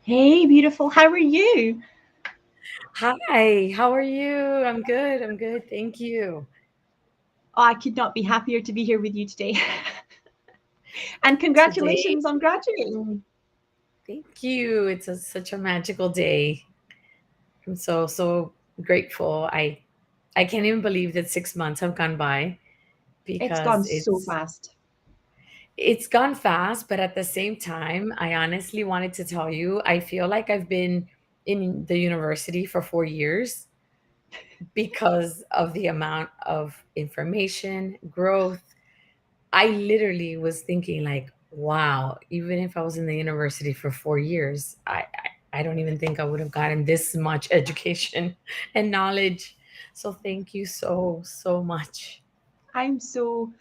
Hey, beautiful. How are you? Hi, how are you? I'm good. I'm good. Thank you. Oh, I could not be happier to be here with you today. And Today, congratulations on graduating. thank you. Such a magical day. I'm so grateful. I can't even believe that 6 months have gone by It's gone because so fast. it's gone fast, but at the same time, I honestly wanted to tell you, I feel like I've been in the university for 4 years because of the amount of information, growth. I literally was thinking like, wow, even if I was in the university for 4 years, I don't even think I would have gotten this much education and knowledge. So thank you so much. I'm so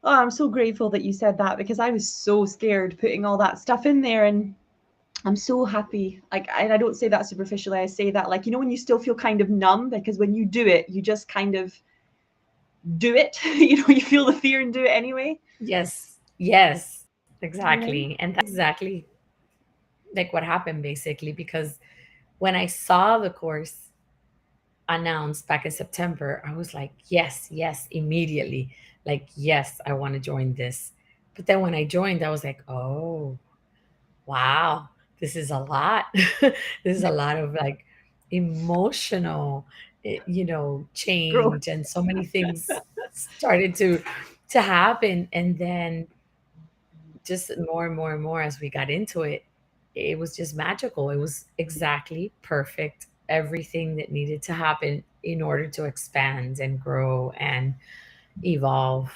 I'm so grateful that you said that because I was so scared putting all that stuff in there, and I'm so happy. Like, and I don't say that superficially. I say that, like, when you still feel kind of numb because when you do it, you just kind of do it. You feel the fear and do it anyway. Yes, You know? exactly. And that's exactly like what happened basically because when I saw the course announced back in September, I was like, yes, immediately. Like, yes, I want to join this. But then when I joined, I was like, oh, wow, this is a lot. This is a lot of like emotional, Growth. change, and so many things started to happen. And then just more and more and more as we got into it, it was just magical. It was exactly perfect. Everything that needed to happen in order to expand and grow and evolve.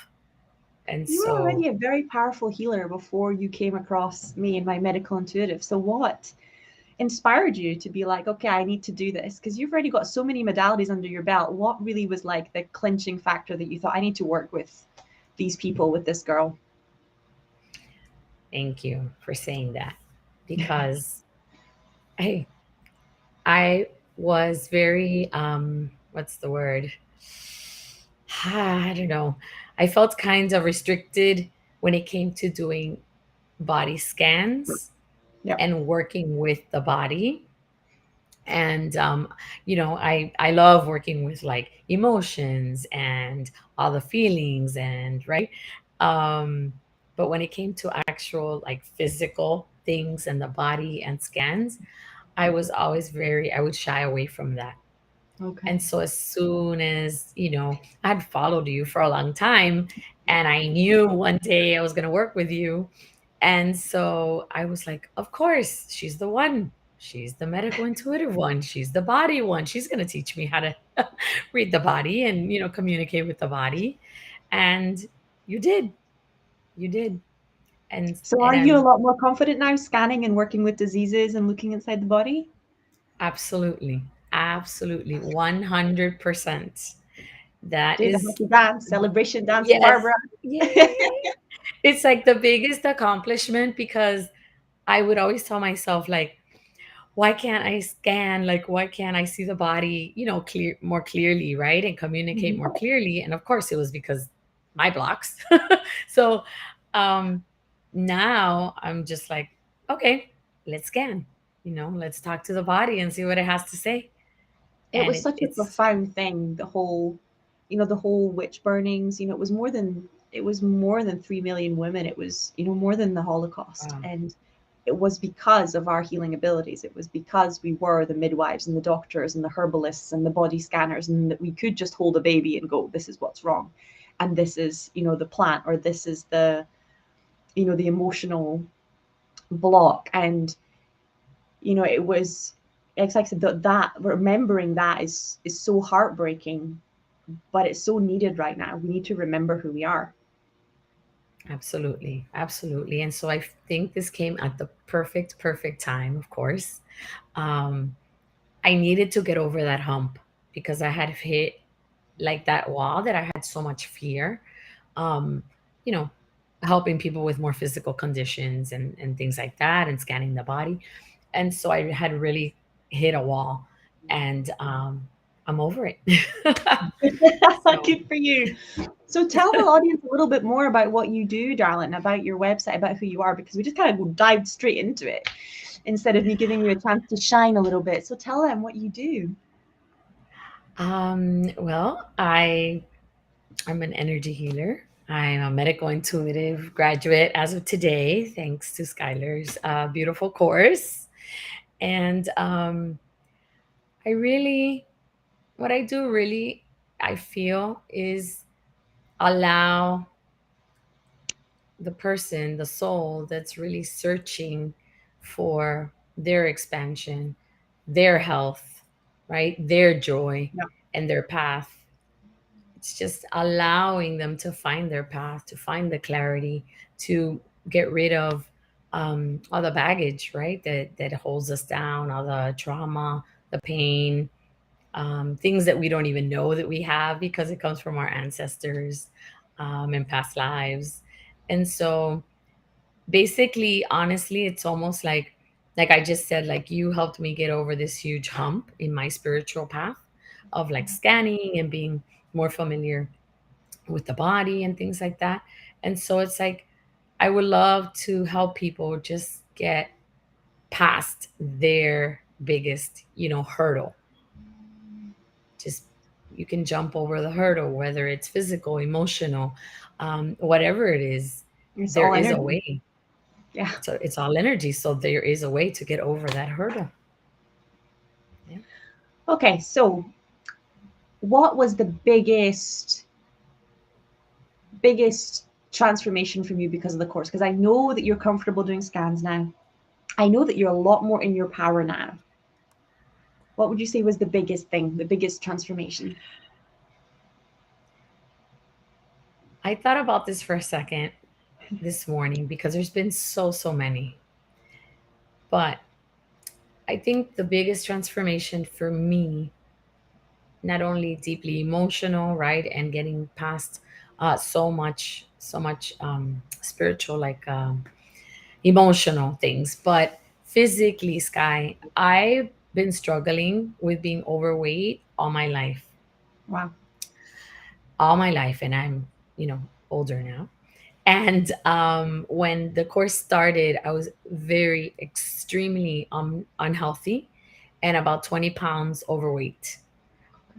And You were so already a very powerful healer before you came across me and my medical intuitive. So, what inspired you to be like, okay, I need to do this? Because you've already got so many modalities under your belt. What really was like the clinching factor that you thought, I need to work with these people, with this girl? thank you for saying that because I I was very what's the word? I don't know. I felt kind of restricted when it came to doing body scans Yep. and working with the body. And I love working with like emotions and all the feelings and right. um but when it came to actual like physical things and the body and scans, I would shy away from that. Okay. And so as soon as, I'd followed you for a long time and I knew one day I was going to work with you. And so I was like, of course, she's the one. She's the medical intuitive one. She's the body one. She's going to teach me how to read the body and, communicate with the body. And you did. You did. And So, are and you a I'm lot more confident now scanning and working with diseases and looking inside the body? absolutely 100%. That Do the is happy dance, celebration dance, yes. Barbara. Yay. It's like the biggest accomplishment because I would always tell myself like, why can't I scan? Like, why can't I see the body, more clearly, right? And communicate more Mhm. clearly. And of course it was because my blocks. So um now I'm just like, okay, let's scan. Let's talk to the body and see what it has to say. It And was such a it's profound thing, the whole witch burnings. It was more than 3 million women. It was, more than the Holocaust. wow. And it was because of our healing abilities. It was because we were the midwives and the doctors and the herbalists and the body scanners, and that we could just hold a baby and go, this is what's wrong, and this is, the plant, or this is the emotional block. And it was, it's like I said, that remembering that is so heartbreaking, but it's so needed right now. We need to remember who we are. Absolutely, absolutely. And so I think this came at the perfect time, of course. Um, I needed to get over that hump because I had hit like that wall that I had so much fear. Um, you know, helping people with more physical conditions and things like that and scanning the body. And so I had really hit a wall and I'm over it. So Good for you. So tell the audience a little bit more about what you do, darling, about your website, about who you are, because we just kind of dived straight into it. instead of me giving you a chance to shine a little bit. So tell them what you do. Well, I'm an energy healer. I'm a medical intuitive graduate as of today, thanks to Skylar's beautiful course. And I really, what I do really, I feel is allow the person, the soul that's really searching for their expansion, their health, right? Their joy Yeah. and their path. It's just allowing them to find their path, to find the clarity, to get rid of all the baggage, right? That holds us down, all the trauma, the pain, things that we don't even know that we have because it comes from our ancestors and past lives. And so basically, honestly, it's almost like I just said, like you helped me get over this huge hump in my spiritual path of like scanning and being more familiar with the body and things like that. And so it's like I would love to help people just get past their biggest, hurdle. Just you can jump over the hurdle, whether it's physical, emotional, whatever it is, It's there all is a energy. way. Yeah. So it's all energy. So there is a way to get over that hurdle. Yeah. Okay, so what was the biggest transformation from you because of the course? Because I know that you're comfortable doing scans now. I know that you're a lot more in your power now. What would you say was the biggest thing, the biggest transformation? I thought about this for a second this morning because there's been so many. But I think the biggest transformation for me, not only deeply emotional, right, and getting past so much spiritual, like emotional things, but physically, Sky, I've been struggling with being overweight Wow. all my life, and I'm, older now. And when the course started, I was very extremely unhealthy and about 20 pounds overweight.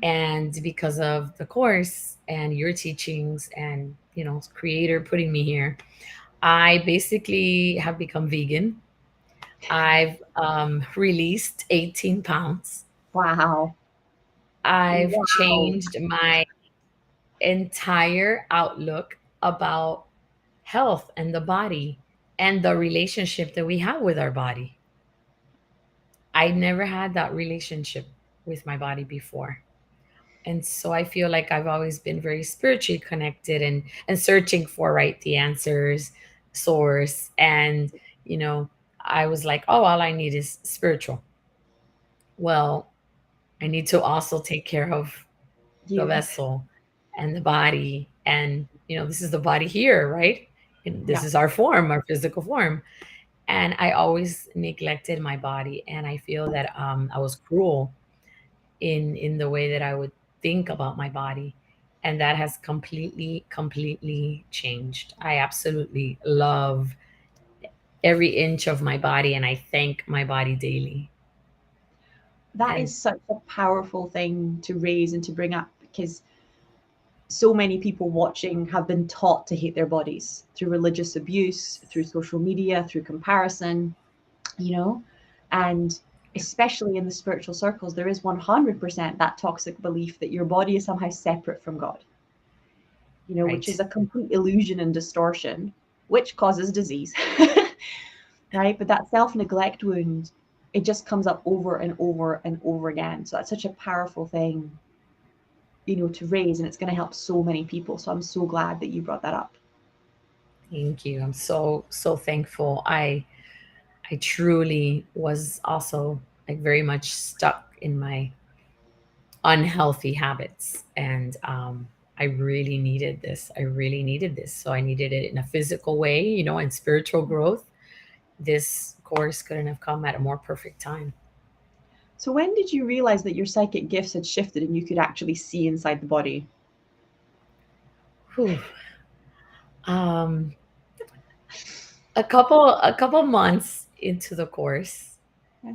And because of the course and your teachings and, creator putting me here, I basically have become vegan. I've released 18 pounds. Wow. I've Wow. changed my entire outlook about health and the body and the relationship that we have with our body. I never had that relationship with my body before. And so I feel like I've always been very spiritually connected and searching for, right, the answers, source. And, you know, I was like, oh, all I need is spiritual. Well, I need to also take care of the You. vessel and the body. And, this is the body here, right? And this Yeah. is our form, our physical form. And I always neglected my body. And I feel that I was cruel in the way that I would think about my body. And that has completely changed. I absolutely love every inch of my body and I thank my body daily. That And is such a powerful thing to raise and to bring up because so many people watching have been taught to hate their bodies through religious abuse, through social media, through comparison, you know, and especially in the spiritual circles, there is 100% that toxic belief that your body is somehow separate from God, which is right. a complete illusion and distortion, which causes disease, right? But that self neglect wound, it just comes up over and over and over again. So that's such a powerful thing, to raise, and it's going to help so many people. So I'm so glad that you brought that up. Thank you. I'm so thankful. I truly was also like very much stuck in my unhealthy habits. And I really needed this. I really needed this. So I needed it in a physical way, and spiritual growth. This course couldn't have come at a more perfect time. So when did you realize that your psychic gifts had shifted and you could actually see inside the body? Whew. Um, a couple months into the course,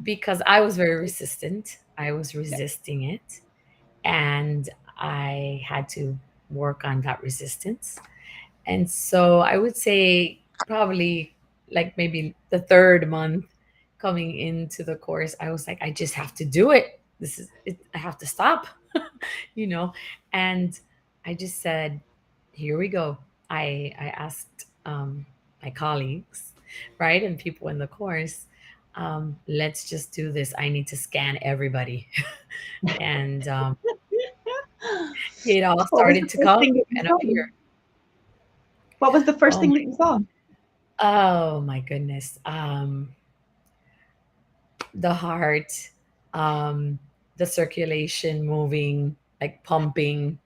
because I was very resistant. I was Yeah. resisting it, and I had to work on that resistance. And so I would say probably like maybe the third month coming into the course, I was like, I just have to do it. This is it. I have to stop, you know. And I just said, here we go. I asked my colleagues, right, and people in the course, let's just do this. I need to scan everybody, and it all What was the started to first come thing that you and saw? appear. What was the first Oh thing that you saw? Oh my goodness. The heart, um, the circulation moving, like pumping,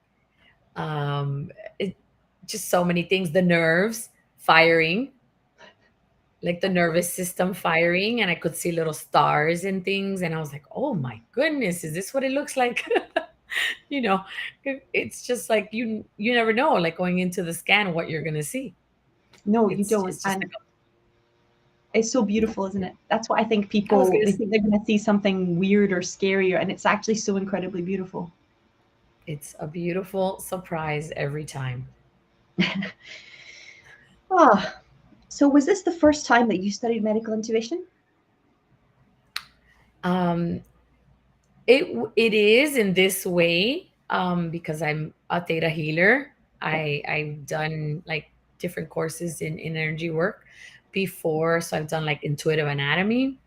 um, it, just so many things. The nerves firing, like the nervous system firing, and I could see little stars and things, and I was like, "Oh my goodness, is this what it looks like?" you know, it's just like you never know, like going into the scan, what you're gonna see. No, you It's don't. it's just And like it's so beautiful, isn't it? That's what I think I was people, gonna they think they're going to see something weird or scarier, and it's actually so incredibly beautiful. It's a beautiful surprise every time. Ah, so was this the first time that you studied medical intuition? Um, it is in this way because I'm a theta healer. Yeah. I've done like different courses in energy work before, so I've done like intuitive anatomy.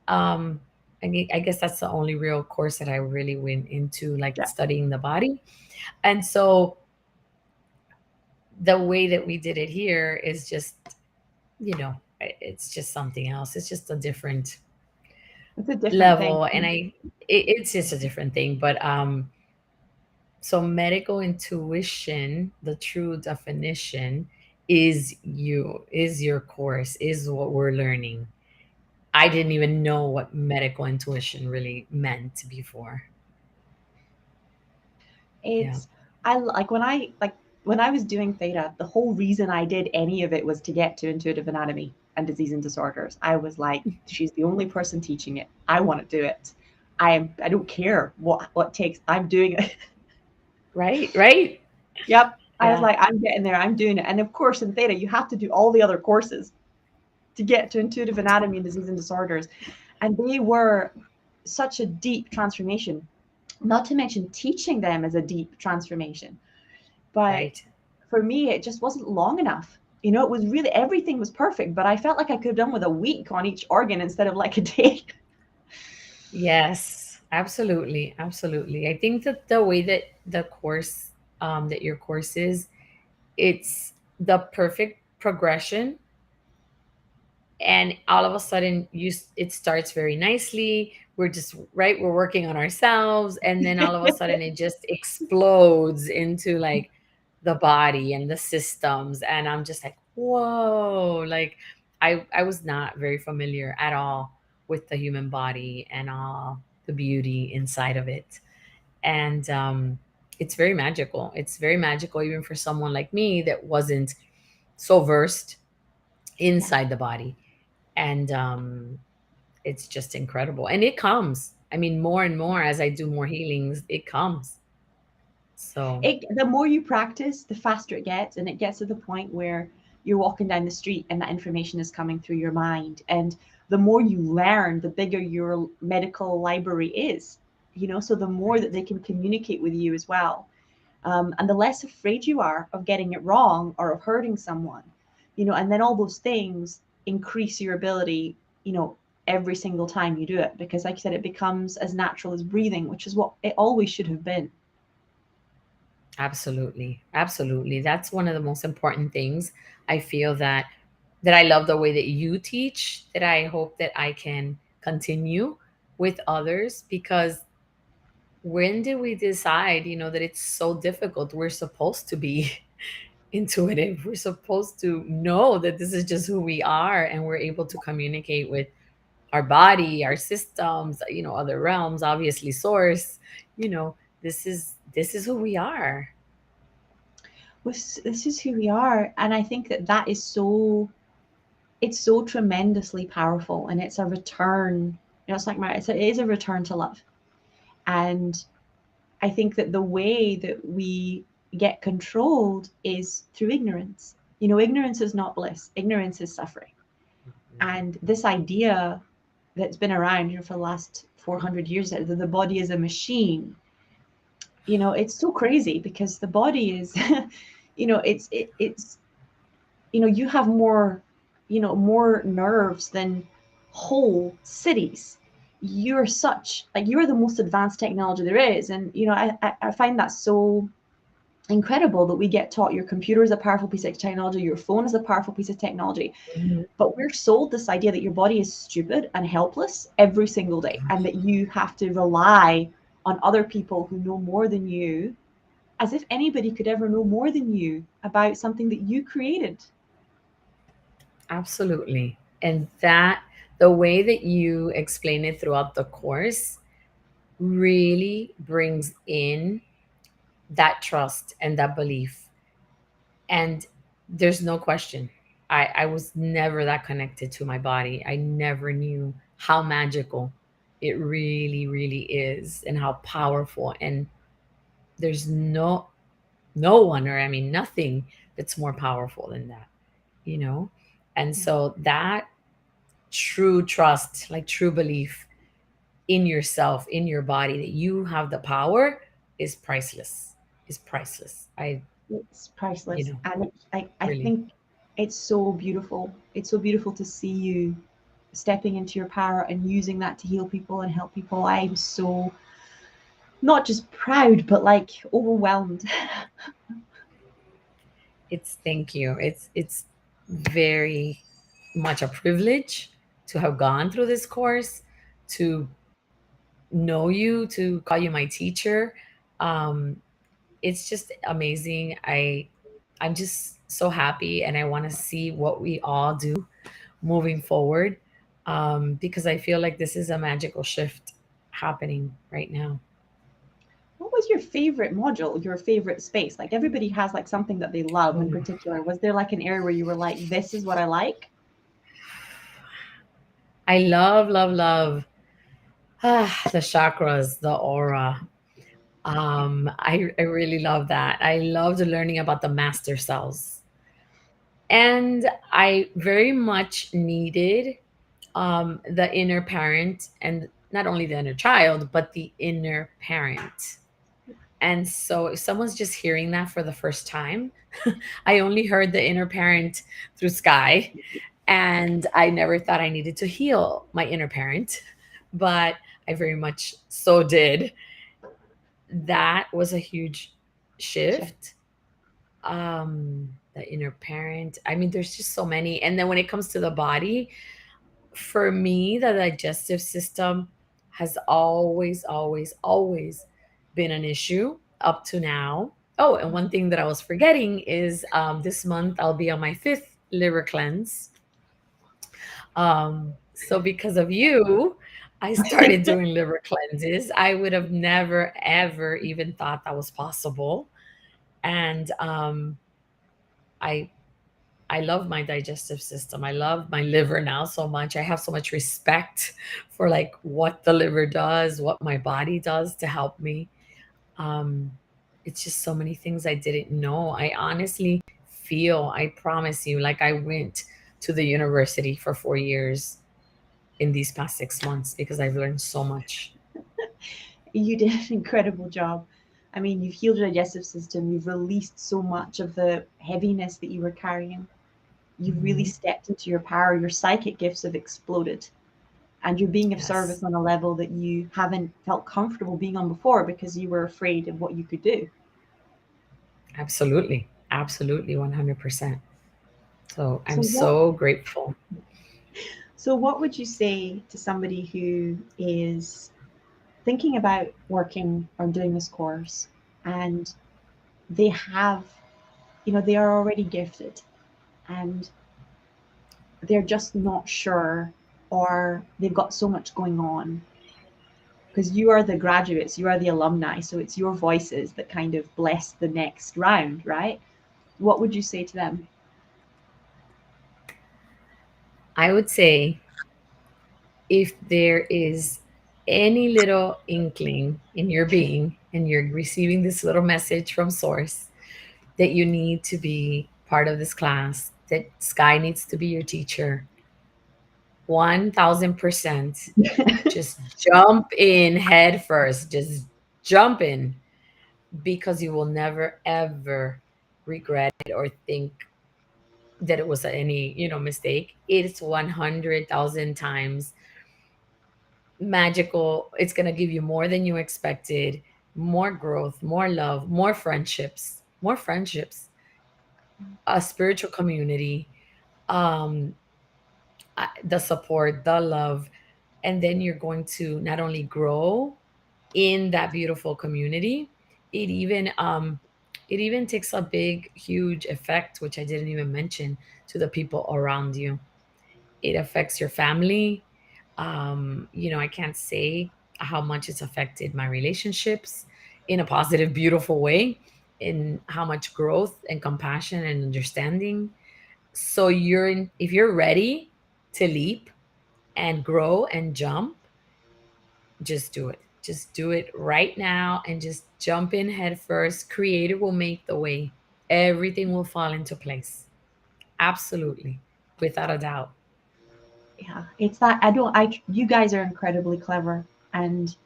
Um, I guess that's the only real course that I really went into, like Yeah. studying the body. And so the way that we did it here is just, it's just something else. It's just a different It's a different thing. level, and it's just a different thing. But so medical intuition, the true definition is your course, is what we're learning. I didn't even know what medical intuition really meant before. Yeah. It's I like when I was doing theta, the whole reason I did any of it was to get to intuitive anatomy and disease and disorders. I was like, she's the only person teaching it. I want to do it. I don't care what takes. I'm doing it. Right, right. Yep. I was Yeah, like, I'm getting there. I'm doing it. And of course, in theta, you have to do all the other courses to get to intuitive anatomy and disease and disorders. And they were such a deep transformation. Not to mention teaching them is a deep transformation. But right. for me, it just wasn't long enough. You know, it was really everything was perfect, but I felt like I could have done with a week on each organ instead of like a day. Yes, absolutely, absolutely. I think that the way that the course, that your course is, it's the perfect progression, and all of a sudden it starts very nicely. We're just right, we're working on ourselves, and then all of a sudden it just explodes into like the body and the systems, and I'm just like, whoa. Like I was not very familiar at all with the human body and all the beauty inside of it. And it's very magical. It's very magical even for someone like me that wasn't so versed Yeah. inside the body. And it's just incredible, and it comes, I mean, more and more as I do more healings, it comes. So The more you practice, the faster it gets, and it gets to the point where you're walking down the street and that information is coming through your mind. And the more you learn, the bigger your medical library is. You know, so the more right, that they can communicate with you as well. And the less afraid you are of getting it wrong or of hurting someone, you know, and then all those things increase your ability, you know, every single time you do it, because like you said, it becomes as natural as breathing, which is what it always should have been. absolutely, absolutely, that's one of the most important things. I feel that I love the way that you teach, that I hope that I can continue with others, because when did we decide, that it's so difficult? We're supposed to be intuitive. We're supposed to know that this is just who we are, and we're able to communicate with our body, our systems, other realms, obviously source. You know, this is who we are. This is who we are, and I think that it's so tremendously powerful, and it's a return. it's like it is a return to love. And I think that the way that we get controlled is through ignorance. Ignorance is not bliss, ignorance is suffering. And this idea that's been around for the last 400 years that the body is a machine, it's so crazy because the body is, it's you have more nerves than whole cities. You're the most advanced technology there is. And I find that so incredible that we get taught your computer is a powerful piece of technology, your phone is a powerful piece of technology, Mhm. but we're sold this idea that your body is stupid and helpless every single day, and that you have to rely on other people who know more than you, as if anybody could ever know more than you about something that you created. Absolutely. And that, the way that you explain it throughout the course really brings in that trust and that belief. And there's no question. I was never that connected to my body. I never knew how magical it really, really is and how powerful. And there's no one, or I mean nothing that's more powerful than that, you know? And so that true trust, like true belief in yourself, in your body, that you have the power is priceless. Is priceless. It's priceless. You know, And I really. think it's so beautiful. It's so beautiful to see you stepping into your power and using that to heal people and help people. I'm so not just proud, but like overwhelmed. It's thank you. It's very much a privilege to have gone through this course, to know you, to call you my teacher. Um, it's just amazing. I'm just so happy, and I want to see what we all do moving forward, because I feel like this is a magical shift happening right now. What was your favorite module, your favorite space? Like everybody has like something that they love in Oh, particular. Was there like an area where you were like, this is what I like? I love the chakras, the aura. I really love that. I loved learning about the master cells, and I very much needed the inner parent, and not only the inner child, but the inner parent. And so, if someone's just hearing that for the first time, I only heard the inner parent through Sky, and I never thought I needed to heal my inner parent, but I very much so did. That was a huge Sure. shift. The inner parent. I mean, there's just so many. And then when it comes to the body, for me, the digestive system has always been an issue up to now. Oh, and one thing that I was forgetting is this month I'll be on my fifth liver cleanse. So because of you, I started doing liver cleanses. I would have never, ever even thought that was possible. And I I love my digestive system. I love my liver now so much. I have so much respect for like what the liver does, what my body does to help me. Um, it's just so many things I didn't know. I honestly feel, I promise you, like I went to the university for 4 years in these past 6 months because I've learned so much. You did an incredible job. I mean, you've healed your digestive system, you've released so much of the heaviness that you were carrying. You've really Mhm. stepped into your power. Your psychic gifts have exploded. And you're being of service Yes, on a level that you haven't felt comfortable being on before because you were afraid of what you could do. absolutely. Absolutely, 100%. So So I'm what so grateful. so what would you say to somebody who is thinking about working or doing this course, and they have, they are already gifted, and they're just not sure, or they've got so much going on, because you are the graduates, you are the alumni, so it's your voices that kind of bless the next round, right? What would you say to them? I would say if there is any little inkling in your being and you're receiving this little message from source that you need to be part of this class, that Sky needs to be your teacher, 1000%, just jump in head first. Just jump in, because you will never ever regret it or think that it was any, mistake. It's 100,000 times magical. It's going to give you more than you expected, more growth, more love, more friendships, a spiritual community, um the support, the love. And then you're going to not only grow in that beautiful community, it even takes a big huge effect, which I didn't even mention, to the people around you. It affects your family. I can't say how much it's affected my relationships in a positive, beautiful way, in how much growth and compassion and understanding. So if you're ready to leap and grow and jump, just do it. Just do it right now and just jump in head first. Creator will make the way. Everything will fall into place. Absolutely. Without a doubt. Yeah, it's that I don't I you guys are incredibly clever, and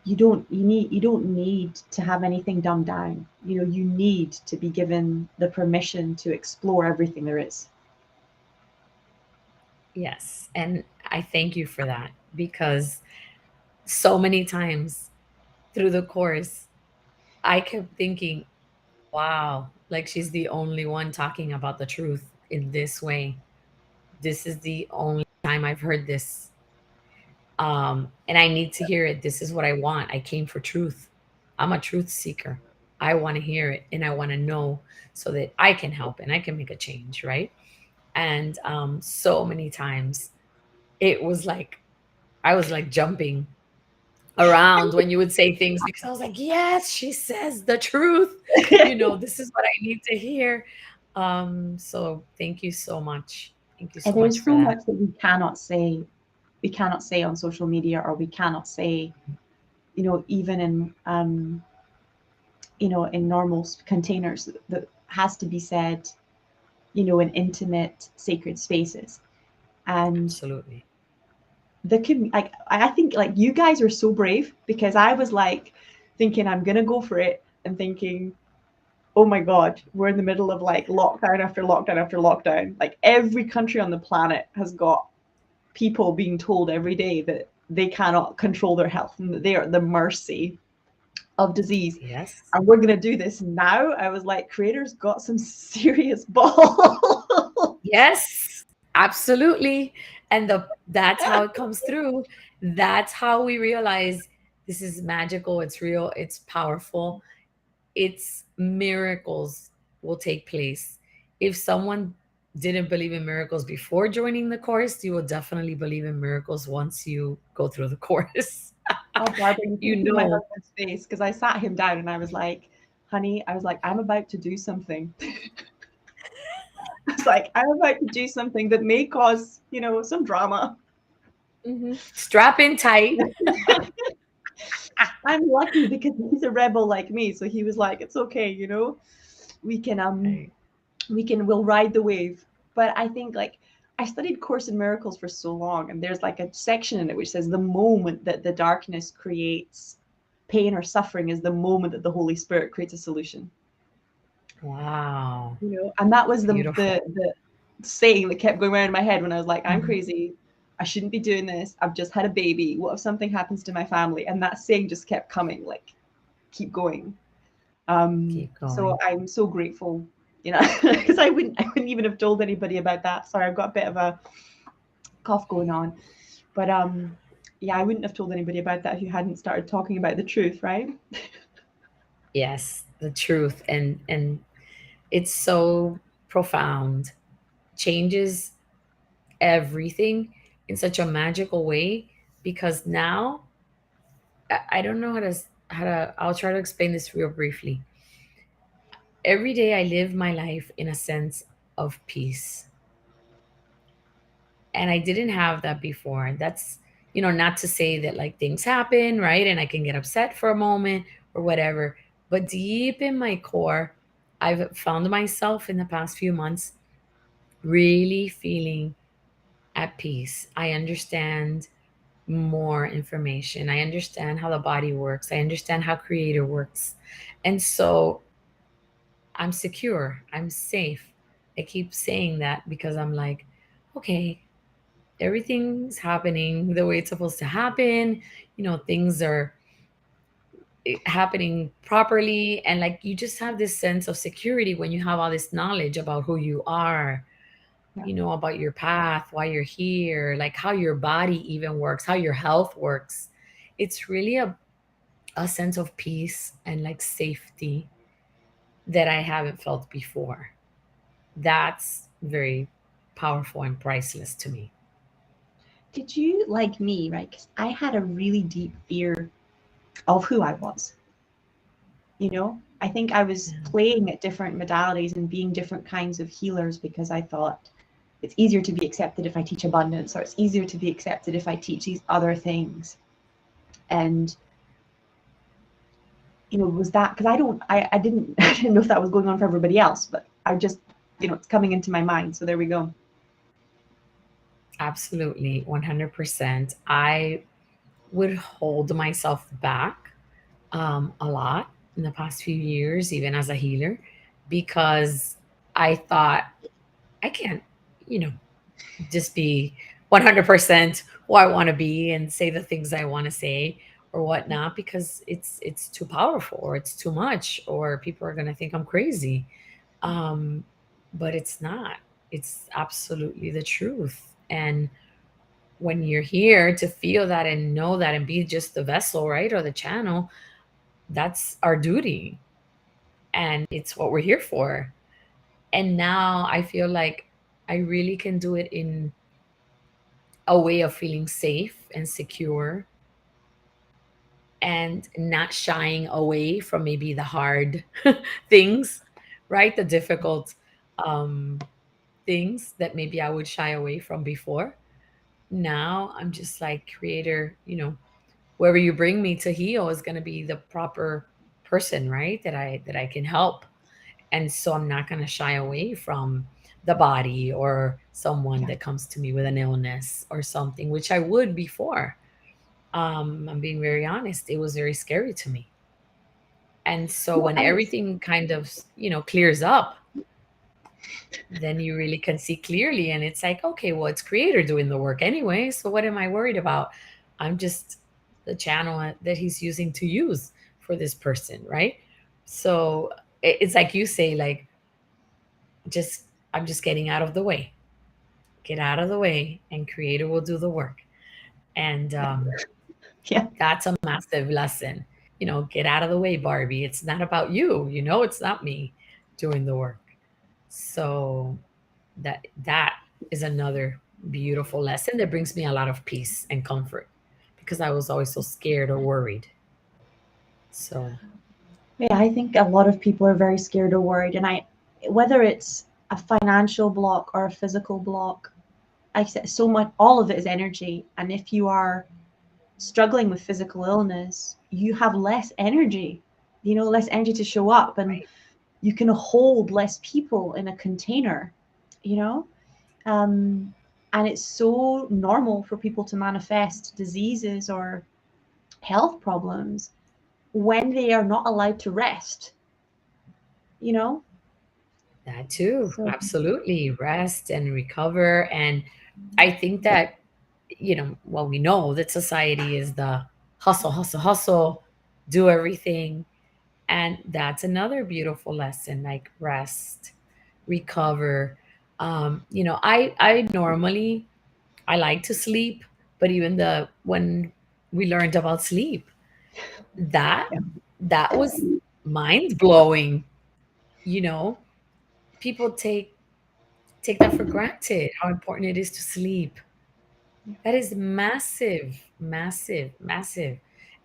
you don't need to have anything dumbed down. You know, you need to be given the permission to explore everything there is. Yes. And I thank you for that, because so many times through the course, I kept thinking, wow, like she's the only one talking about the truth in this way. This is the only time I've heard this. And I need to hear it. This is what I want. I came for truth. I'm a truth seeker. I want to hear it and I want to know, so that I can help and I can make a change, right? And so many times it was like I was like jumping around when you would say things, because I was like, yes, she says the truth. This is what I need to hear. So thank you so much. Thank you And so much there's for so that. much that we cannot say on social media, or we cannot say, even in in normal containers, that has to be said, in intimate sacred spaces. And Absolutely. like, I think like you guys are so brave, because I was like thinking I'm gonna go for it and thinking, oh my god, we're in the middle of like lockdown after lockdown after lockdown. Like every country on the planet has got people being told every day that they cannot control their health and that they are at the mercy of disease. Yes. And we're going to do this now. I was like, creators got some serious balls. Yes, absolutely. And that's how it comes through. That's how we realize this is magical, it's real, it's powerful. It's miracles will take place. If someone didn't believe in miracles before joining the course, you will definitely believe in miracles once you go through the course. Oh, Barbara, you you can see my know, husband's face, because I sat him down and I was like, honey, I was like, I'm about to do something. I was like, I'm about to do something that may cause, some drama. strap in tight. I'm lucky because he's a rebel like me. So he was like, it's okay, we can Right. we'll ride the wave. But I think, like, I studied Course in Miracles for so long, and there's like a section in it which says the moment that the darkness creates pain or suffering is the moment that the Holy Spirit creates a solution. Wow. And that was Beautiful. the saying that kept going around in my head when I was like, I'm Mhm. crazy, I shouldn't be doing this, I've just had a baby, what if something happens to my family? And that saying just kept coming, like, keep going. Keep So going. I'm so grateful, because I wouldn't even have told anybody about that. Sorry, I've got a bit of a cough going on, but yeah, I wouldn't have told anybody about that if you hadn't started talking about the truth, right? Yes, the truth. And it's so profound, changes everything in such a magical way, because now I don't know how to I'll try to explain this real briefly. Every day I live my life in a sense of peace. And I didn't have that before. And that's, not to say that like things happen, right? And I can get upset for a moment or whatever. But deep in my core, I've found myself in the past few months really feeling at peace. I understand more information. I understand how the body works. I understand how creator works. And so I'm secure. I'm safe. I keep saying that because I'm like, okay, everything's happening the way it's supposed to happen. Things are happening properly. And like you just have this sense of security when you have all this knowledge about who you are, Yeah. about your path, why you're here, like how your body even works, how your health works. It's really a sense of peace and like safety that I haven't felt before. That's very powerful and priceless to me. Did you, like me, right? Because I had a really deep fear of who I was. I think I was Yeah. playing at different modalities and being different kinds of healers because I thought it's easier to be accepted if I teach abundance, or it's easier to be accepted if I teach these other things. And was that because I didn't I didn't know if that was going on for everybody else, but I just, it's coming into my mind. So there we go. Absolutely, 100%. I would hold myself back a lot in the past few years, even as a healer, because I thought I can't, you know, just be 100% who I want to be and say the things I want to say or whatnot because it's too powerful or it's too much or people are going to think I'm crazy. Um, but it's not. It's absolutely the truth. And when you're here to feel that and know that and be just the vessel, right, or the channel, that's our duty and it's what we're here for. And now I feel like I really can do it in a way of feeling safe and secure and not shying away from maybe the hard things, right? The difficult um, things that maybe I would shy away from before. Now I'm just like, creator, wherever you bring me to heal is going to be the proper person, right? That I can help. And so I'm not going to shy away from the body or someone Yeah. that comes to me with an illness or something, which I would before. I'm being very honest. It was very scary to me. And so No, when and it's everything kind of, clears up, then you really can see clearly. And it's like, okay, well, it's creator doing the work anyway. So what am I worried about? I'm just the channel that he's using to use for this person, right? So it's like you say, like, just, I'm just getting out of the way. Get out of the way, and creator will do the work. And yeah. that's a massive lesson. Get out of the way, Barbie. It's not about you. It's not me doing the work. So that is another beautiful lesson that brings me a lot of peace and comfort because I was always so scared or worried. So Yeah, I think a lot of people are very scared or worried, and whether it's a financial block or a physical block, I said so much. All of it is energy, and if you are struggling with physical illness, you have less energy, less energy to show up, and you can hold less people in a container, you know. Um, and it's so normal for people to manifest diseases or health problems when they are not allowed to rest, you know? that too, So, absolutely, rest and recover. And I think yeah, that, well, we know that society is the hustle, hustle, hustle, do everything. And that's another beautiful lesson, like rest, recover. I normally, I like to sleep, but even the when we learned about sleep, that yeah, that was mind blowing. You know, People take that for granted, how important it is to sleep. That is massive, massive, massive.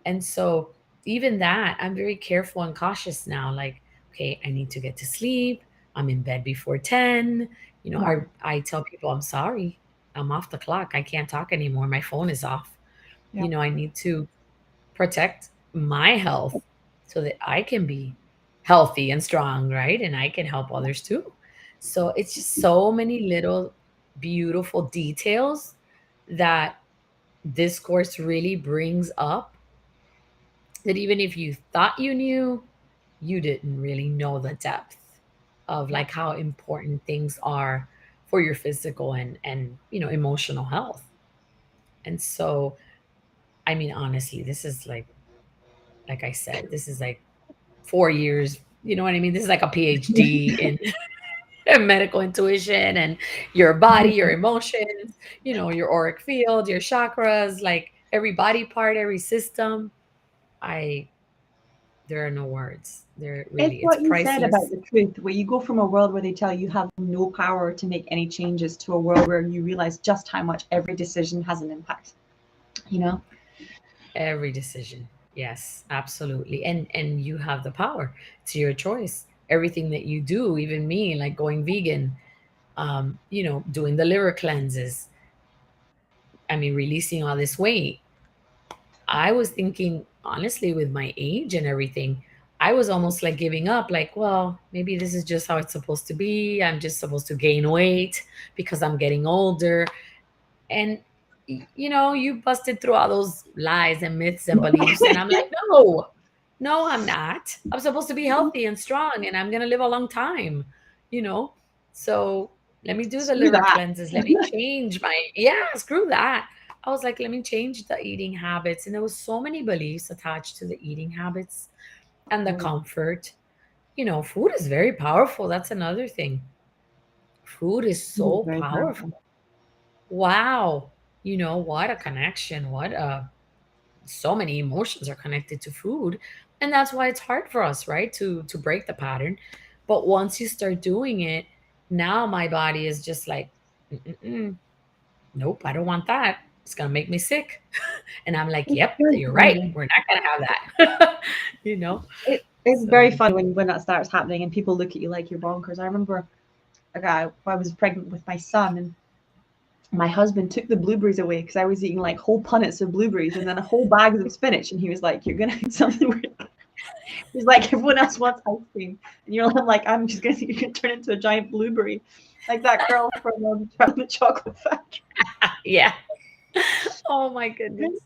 And so even that, I'm very careful and cautious now. Like, okay, I need to get to sleep. I'm in bed before 10. yeah, I tell people I'm sorry. I'm off the clock. I can't talk anymore. My phone is off. Yeah. I need to protect my health so that I can be healthy and strong, right? And I can help others too. So it's just so many little beautiful details that this course really brings up, that even if you thought you knew, you didn't really know the depth of Yeah. like how important things are for your physical and emotional health. And so, I mean, honestly, this is like I said, this is like 4 years. You know what I mean? This is like a PhD in medical intuition and your body, your emotions, your auric field, your chakras, like every body part, every system. I There are no words. It's It's what you said about priceless. the truth, where you go from a world where they tell you have no power to make any changes to a world where you realize just how much every decision has an impact, you know? Every decision. Yes, absolutely. And you have the power. It's your choice. Everything that you do, even me, like going vegan, doing the liver cleanses, I mean, releasing all this weight. I was thinking, honestly, with my age and everything, I was almost like giving up, like, well, maybe this is just how it's supposed to be. I'm just supposed to gain weight because I'm getting older. And you busted through all those lies and myths and beliefs, and I'm like, no, no, I'm not. I'm supposed to be healthy and strong, and I'm gonna live a long time, you know. So let me do the Screw liver that. cleanses. Let me change my, yeah, screw that. I was like, let me change the eating habits, and there was so many beliefs attached to the eating habits and the Oh, yeah. comfort. Food is very powerful. That's another thing. Food is It is so very powerful. powerful. Wow. What a connection. So many emotions are connected to food. And that's why it's hard for us, right? To break the pattern. But once you start doing it, now my body is just like, "Mm-mm-mm. Nope, I don't want that. It's going to make me sick." And I'm like, It's yep, very you're right. funny. We're not going to have that. you know? It's very So, funny when that starts happening and people look at you like you're bonkers. I remember a guy, I was pregnant with my son, and my husband took the blueberries away because I was eating like whole punnets of blueberries and then a whole bags of spinach. And he was like, "You're gonna eat something weird." He's like, "Everyone else wants ice cream, and like, I'm just gonna you're gonna turn into a giant blueberry, like that girl from Charlie the Chocolate Factory." yeah. Oh my goodness.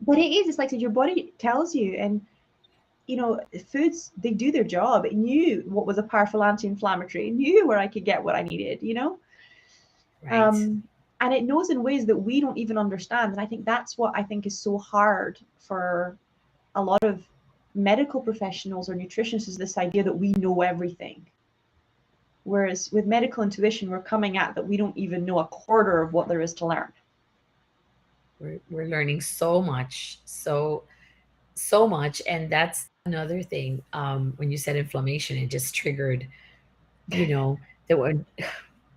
But it is. It's like, so your body tells you, and foods, they do their job. It knew what was a powerful anti-inflammatory. It knew where I could get what I needed. Right. Um, and it knows in ways that we don't even understand. And I think that's what I think is so hard for a lot of medical professionals or nutritionists, is this idea that we know everything. Whereas with medical intuition, we're coming at that we don't even know a quarter of what there is to learn. We're learning so much. So much. And that's another thing. When you said inflammation, it just triggered, that would,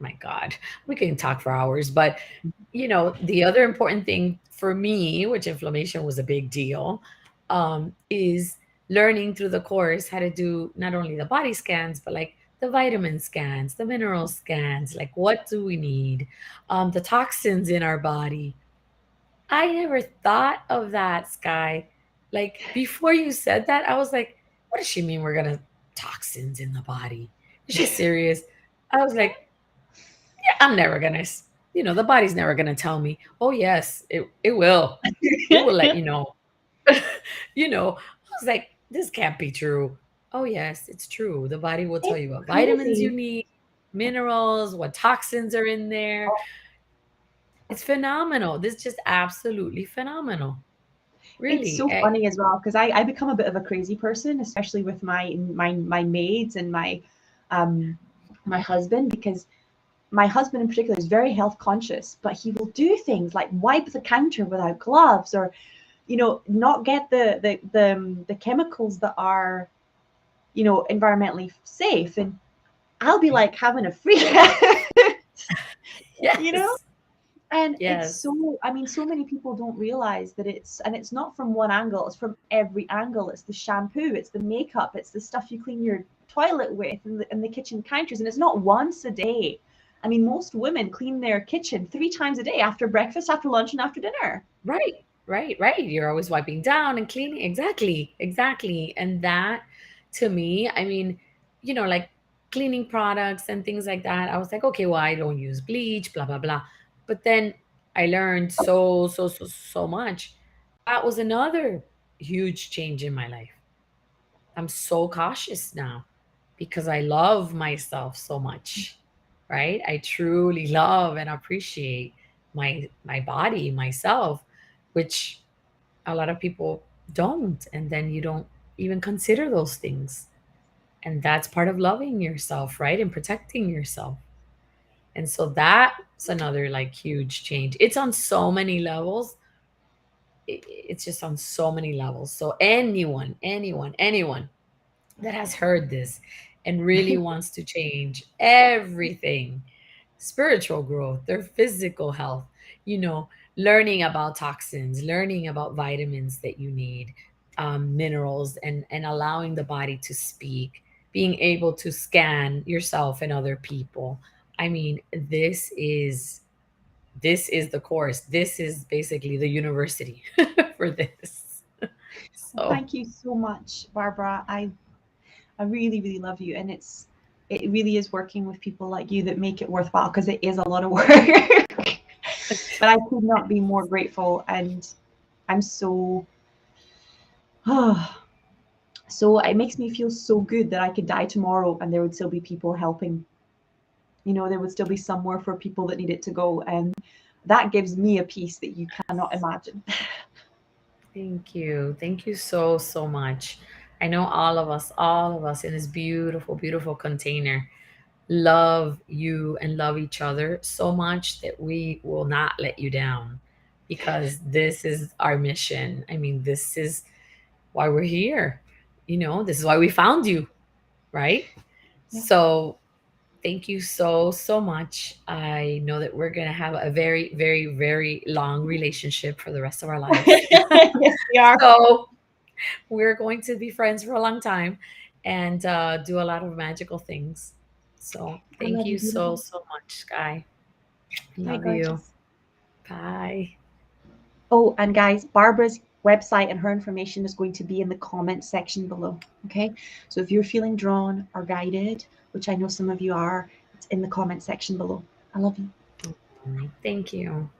my God, we can talk for hours. But, the other important thing for me, which inflammation was a big deal, is learning through the course how to do not only the body scans, but like the vitamin scans, the mineral scans, like what do we need, the toxins in our body. I never thought of that, Sky. Like before you said that, I was like, what does she mean we're gonna toxins in the body? Is she serious? I was like, yeah, I'm never gonna the body's never gonna tell me. Oh yes, it will. It will let you know. I was like, this can't be true. Oh yes, it's true. The body will tell It's you what vitamins you crazy. need, minerals, what toxins are in there. It's phenomenal. This is just absolutely phenomenal. It's Really. so funny as well because I become a bit of a crazy person, especially with my maids and um my husband, because my husband in particular is very health conscious, but he will do things like wipe the counter without gloves, or not get the chemicals that are environmentally safe. And I'll be like having a freak out, you know Yes. and it's Yes. so, I mean, so many people don't realize that it's not from one angle, it's from every angle. It's the shampoo, it's the makeup, it's the stuff you clean your toilet with, and the kitchen counters. And it's not once a day. I mean, most women clean their kitchen 3 times a day, after breakfast, after lunch, and after dinner. Right, right. You're always wiping down and cleaning. Exactly, exactly. And that to me, I mean, like cleaning products and things like that, I was like, okay, well, I don't use bleach, blah, blah, blah. But then I learned so much. That was another huge change in my life. I'm so cautious now because I love myself so much, right? I truly love and appreciate my body, myself, which a lot of people don't, and then you don't even consider those things. And that's part of loving yourself, right? And protecting yourself. And so that's another like huge change. It's on so many levels. It's just on so many levels. So anyone that has heard this and really wants to change everything, spiritual growth, their physical health, you know, learning about toxins, learning about vitamins that you need, minerals, and allowing the body to speak, being able to scan yourself and other people. I mean, this is the course. This is basically the university for this. Well, So thank you so much, Barbara. I really, really love you. And it really is working with people like you that make it worthwhile, because it is a lot of work. But I could not be more grateful. And I'm so, so it makes me feel so good that I could die tomorrow and there would still be people helping. There would still be somewhere for people that need it to go. And that gives me a peace that you cannot imagine. thank you. Thank you so much. I know all of us in this beautiful, beautiful container love you and love each other so much that we will not let you down because this is our mission. I mean, this is why we're here. This is why we found you, right? Yeah. So thank you so much. I know that we're going to have a very, very, very long relationship for the rest of our lives. Yes, we are. So we're going to be friends for a long time and do a lot of magical things. So I thank love you you, beautiful. so much, Sky. Hi, Love you. gorgeous. Bye. Oh, and guys, Barbara's website and her information is going to be in the comment section below. Okay. So if you're feeling drawn or guided, which I know some of you are, it's in the comment section below. I love you. Thank you.